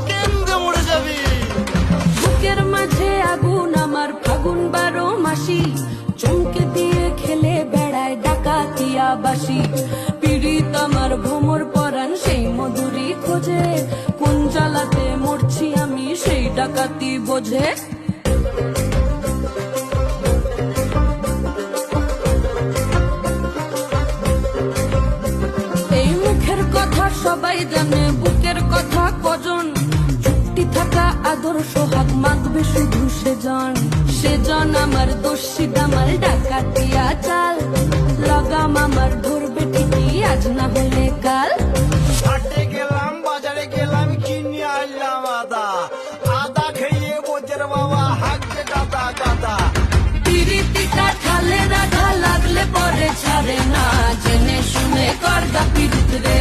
কেন্দ্রে মরে যাবি। বুকের মাঝে আগুন আমার ফাগুন 12 মাসি, চমকে দিয়ে খেলে বেড়ায় ডাকাতিয়া বাসি। পীড়িত আমার ভ্রমর পরাণ সেই মধুরী খোঁজে, কোন জ্বালাতে মরছি আমি সেই ডাকাতি বোঝে। এই মুখের কথা সবাই জানে, বুকের কথা কজন, চুক্তি থাকা আদর্শ হাত মাগবে শুধু সেজন আমার দোষী দামাল ডাকাতিয়া চাল, লাগাম আমার ধরবে ঠিকই আজ না হলে কাল। হাটে গেলাম বাজারে গেলাম কিনে আনলাম আদা, আদা খেয়ে বোঝের বাবা হাঁকছে গাদা গাদা। পিরিতিটা ঠালে রাধা লাগলে পরে ছাড়ে না, জেনে শুনে করদা পিরিত রে।